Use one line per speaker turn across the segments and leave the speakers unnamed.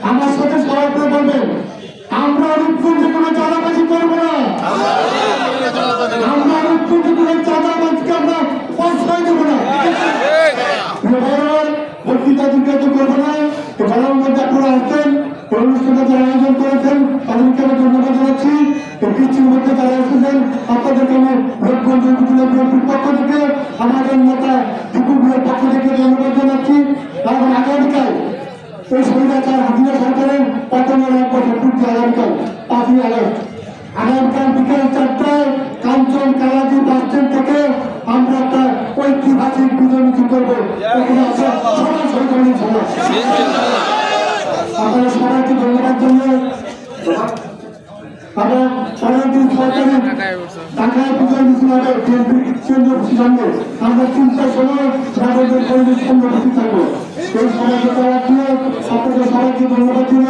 আমার সাথে সবাই বলবেন আমরা রূপগঞ্জে কোনো চাঁদাবাজি করবো না, আমরা রূপগঞ্জে কোনো চাঁদাবাজকে আমরা প্রশ্রয় দেবো না, বক্তৃতাদিকে তো করবো না। তো ভালোর মধ্যে আপনারা আসছেন, অনুষ্ঠানটা যারা আয়োজন করেছেন তাদেরকে আমি ধন্যবাদ জানাচ্ছি। তো বৃষ্টির মধ্যে যারা এসেছেন আপনাদেরকে আমি রূপগঞ্জ বিএনপির পক্ষ থেকে আমাদের নেতা দীপুরের পক্ষ থেকে ধন্যবাদ জানাচ্ছি। এবং আগামীকাল এই স্বৈরাচার হাসিনা সরকারের পতনের 1 বছর পূর্তি আগামীকাল 5ই আগস্ট আগামীকাল বিকেল 4টায় কাঞ্চন কালাজি বাস স্ট্যান্ড থেকে আমরা একটা ঐতিহাসিক বিজয় মিছিল করবো। সবাই সরকারি সভা আপনারা সবাইকে ধন্যবাদ জানিয়ে আমরা সবাইকে সরকারি ঢাকায় বিজয় মিছিল হবে কেন্দ্রীয় অফিসের সামনে। আমরা 3টার সময় রাজনৈতিক পরিবেশ কেন্দ্রপতি থাকবো। এই সবাইকে দেওয়ার জন্য আপনাদের সবাইকে ধন্যবাদ ছিল।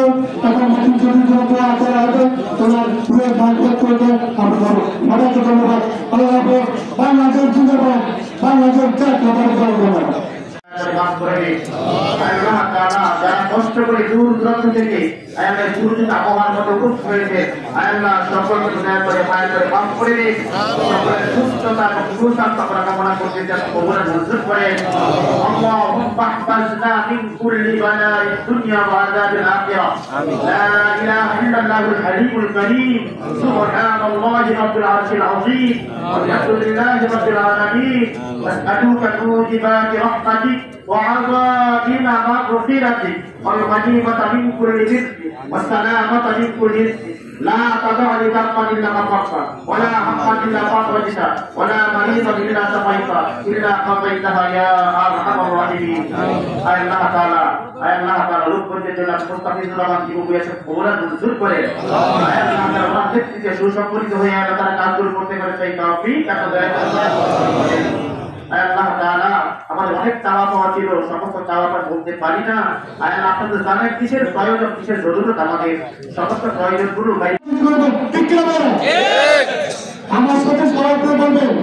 এখন নতুন ছবির জন্য করা হবে তোমার প্রিয় বাংলা করবে আমরা সবাইকে ধন্যবাদ। আল্লাহ হাফেজ। বাংলাদেশ জিন্দাবাদ, বাংলাদেশ জাতীয় ধন্যবাদ।
যারা কষ্ট করে দূর দূরান্ত থেকে আবহাওয়ার মতো খুব হয়েছে আল্লাহ সকলকে দয়া করে মায়া করে মাফ করে দিন, সকলের সুস্থতা এবং সুস্বাস্থ্য কামনা করতে কবুল মঞ্জুর করেন। اللهم احفظنا من كل بلاء الدنيا وعذاب الآخرة. لا إله إلا الله الحليم الكريم. سبحان الله رب العرش العظيم والحمد لله رب العالمين. نسألك موجبات رحمتك وعظائم مغفرتك والغنيمة من كل رزق والسلامة من كل رزق. لا تدع لذنبا إلا غفرته ولا هما إلا فرجته ولا مريضا إلا شفيته إلا قضيتها يا أرحم الراحمين. أي الله تعالى রূপগঞ্জের জেলা মুস্তাফিজুর রহমান জীববিয়াসের কবুল মঞ্জুর করে আয় আল্লাহ তাআলা প্রত্যেককে সুসংগঠিত হয়ে আল্লাহ তাআলা কাজগুলো করতে পারে সেই তৌফিক এত দয়া করে আল্লাহ তাআলা আমাদের অনেক চাওয়া পাওয়া ছিল, সমস্ত চাওয়াটা বলতে পারি না। আল্লাহ আপনাদের জানেন কিসের প্রয়োজন, কিসের জরুরত, আমাদের সমস্ত প্রয়োজনগুলো
আমার সাথে সবাই বলবেন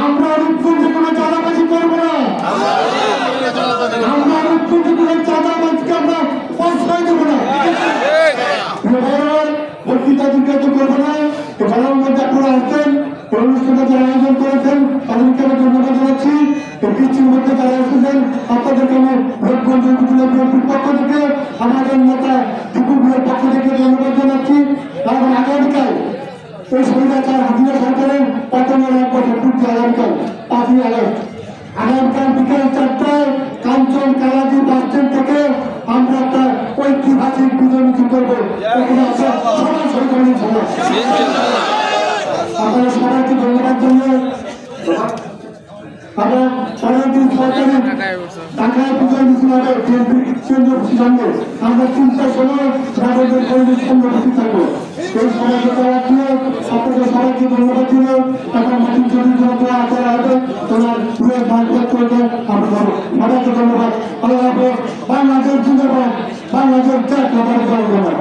আমরা রূপগঞ্জে কোনো চাঁদাবাজি করবো না, আমরা রূপগঞ্জে কোনো চাঁদাবাজকে আমরা প্রশ্রয় দেবো না, বক্তৃতাদিকে তো করবো না। তো ভালোর মধ্যে আপনারা আসছেন, অনুষ্ঠানটা যারা আয়োজন করেছেন তাদেরকে আমি ধন্যবাদ জানাচ্ছি। তো বৃষ্টির মধ্যে যারা এসেছেন আপনাদেরকে আমি রূপগঞ্জ বিএনপির পক্ষ থেকে আমাদের নেতা দীপুরের পক্ষ থেকে ধন্যবাদ জানাচ্ছি। এবং আগামীকাল এই স্বৈরাচার হাসিনা সরকারের পতনের 1 বছর পূর্তি আগামীকাল 5ই আগস্ট আগামীকাল বিকেল 4টায় কাঞ্চন কালাজি বাস স্ট্যান্ড থেকে আমরা একটা ঐতিহাসিক বিজয় মিছিল করবো। সবাই সরকারি সভা আপনারা সবাইকে ধন্যবাদ জানিয়ে আমরা সবাইকে সরকারি ঢাকায় বিজয় মিছিল হবে কেন্দ্রীয় অফিসের সামনে। আমরা 3টার সময় রাজনৈতিক পরিবেশ কেন্দ্রপতি থাকবো। এই সবাইকে দেওয়ার জন্য আপনাদের সবাইকে ধন্যবাদ ছিল। এখন নতুন ছবির জন্য করা হবে তোমার প্রিয় বাংলা করবে আমরা সবাইকে ধন্যবাদ। আল্লাহ হাফেজ। বাংলাদেশ জিন্দাবাদ, বাংলাদেশ জাতীয় ধন্যবাদ।